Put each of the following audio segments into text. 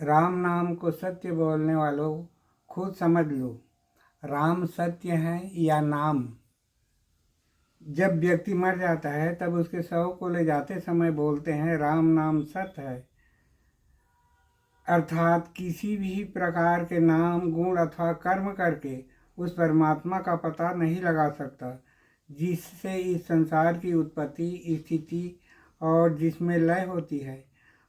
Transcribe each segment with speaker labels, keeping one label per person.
Speaker 1: राम नाम को सत्य बोलने वालों खुद समझ लो, राम सत्य है या नाम। जब व्यक्ति मर जाता है तब उसके शव को ले जाते समय बोलते हैं राम नाम सत्य है। अर्थात किसी भी प्रकार के नाम गुण अथवा कर्म करके उस परमात्मा का पता नहीं लगा सकता जिससे इस संसार की उत्पत्ति स्थिति और जिसमें लय होती है।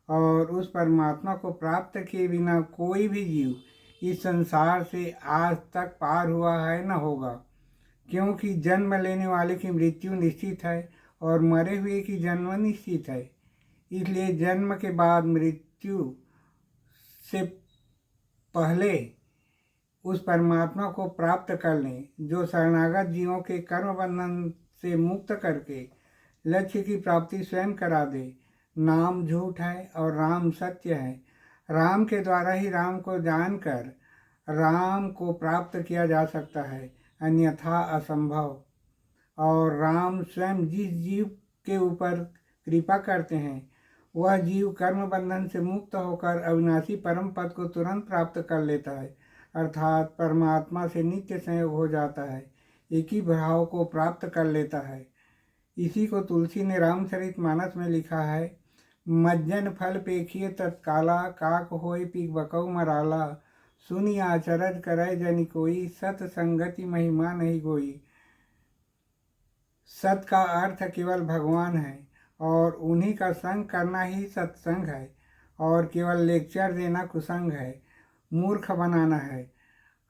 Speaker 1: और उस परमात्मा को प्राप्त किए बिना कोई भी जीव इस संसार से आज तक पार हुआ है न होगा, क्योंकि जन्म लेने वाले की मृत्यु निश्चित है और मरे हुए की जन्म निश्चित है। इसलिए जन्म के बाद मृत्यु से पहले उस परमात्मा को प्राप्त कर लें जो शरणागत जीवों के कर्म बंधन से मुक्त करके लक्ष्य की प्राप्ति स्वयं करा दे। नाम झूठ है और राम सत्य है। राम के द्वारा ही राम को जानकर राम को प्राप्त किया जा सकता है, अन्यथा असंभव। और राम स्वयं जिस जीव के ऊपर कृपा करते हैं वह जीव कर्म बंधन से मुक्त होकर अविनाशी परम पद को तुरंत प्राप्त कर लेता है, अर्थात परमात्मा से नित्य संयोग हो जाता है, एक ही भाव को प्राप्त कर लेता है। इसी को तुलसी ने रामचरितमानस में लिखा है, मज्जन फल पेखिए तत्काला, काक होय पीक बकौ मराला, सुनि आचरज करे जनि कोई, सत संगति महिमा नहीं कोई। सत का अर्थ केवल भगवान है और उन्हीं का संग करना ही सत्संग है, और केवल लेक्चर देना कुसंग है, मूर्ख बनाना है।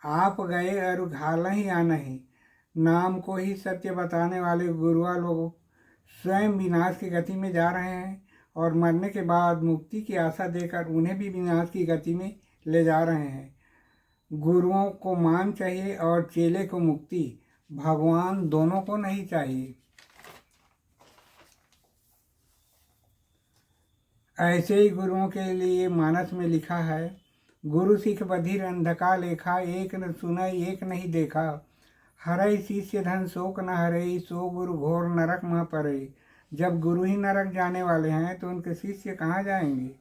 Speaker 1: आप गए और घाल ही आना ही। नाम को ही सत्य बताने वाले गुरुआ लोग स्वयं विनाश की गति में जा रहे हैं और मरने के बाद मुक्ति की आशा देकर उन्हें भी विनाश की गति में ले जा रहे हैं। गुरुओं को मान चाहिए और चेले को मुक्ति, भगवान दोनों को नहीं चाहिए। ऐसे ही गुरुओं के लिए मानस में लिखा है, गुरु सिख बधिर अंधका लेखा, एक न सुनई एक नहीं देखा, हरई शिष्य धन शोक न हरई, सो गुरु घोर नरक मह परई। जब गुरु ही नरक जाने वाले हैं तो उनके शिष्य कहाँ जाएंगे।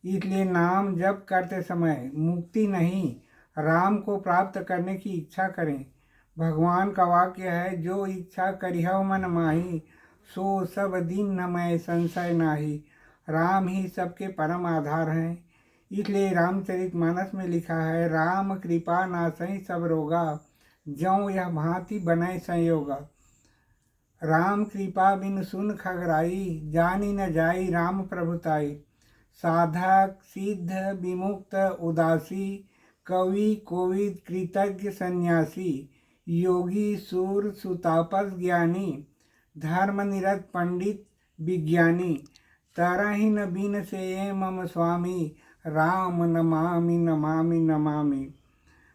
Speaker 1: इसलिए नाम जप करते समय मुक्ति नहीं, राम को प्राप्त करने की इच्छा करें। भगवान का वाक्य है, जो इच्छा करिहौ मन माही, सो सब दिन न मैं संशय नाही। राम ही सबके परम आधार हैं। इसलिए रामचरितमानस में लिखा है, राम कृपा नासई सब रोगा, ज्यों यह भांति बनै संयोगा। राम कृपा बिन सुन खगराई, जानी न जाई राम प्रभुताई। साधक सिद्ध विमुक्त उदासी, कवि कोविद कृतज्ञ सन्यासी। योगी सूर सुतापस ज्ञानी, धर्म निरत पंडित विज्ञानी। तरहि न बिन से मम स्वामी, राम नमामि नमामि नमामि।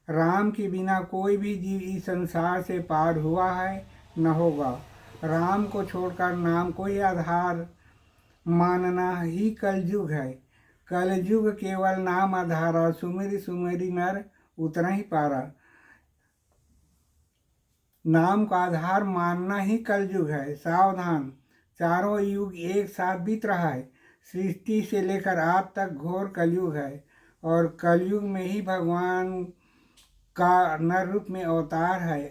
Speaker 1: राम के बिना कोई भी जीव इस संसार से पार हुआ है न होगा। राम को छोड़कर नाम को ही आधार मानना ही कलयुग है। कलयुग केवल नाम आधारा, सुमेरी सुमेरी नर उतना ही पारा। नाम का आधार मानना ही कलयुग है। सावधान, चारों युग एक साथ बीत रहा है। सृष्टि से लेकर आज तक घोर कलयुग है और कलयुग में ही भगवान का नर रूप में अवतार है।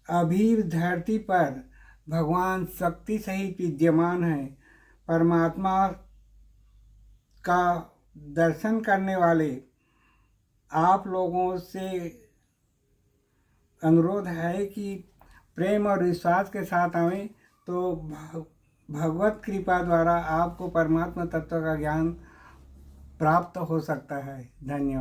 Speaker 1: अभी धरती पर भगवान शक्ति सहित विद्यमान है। परमात्मा का दर्शन करने वाले आप लोगों से अनुरोध है कि प्रेम और विश्वास के साथ आवें तो भगवत कृपा द्वारा आपको परमात्मा तत्व का ज्ञान प्राप्त हो सकता है। धन्यवाद।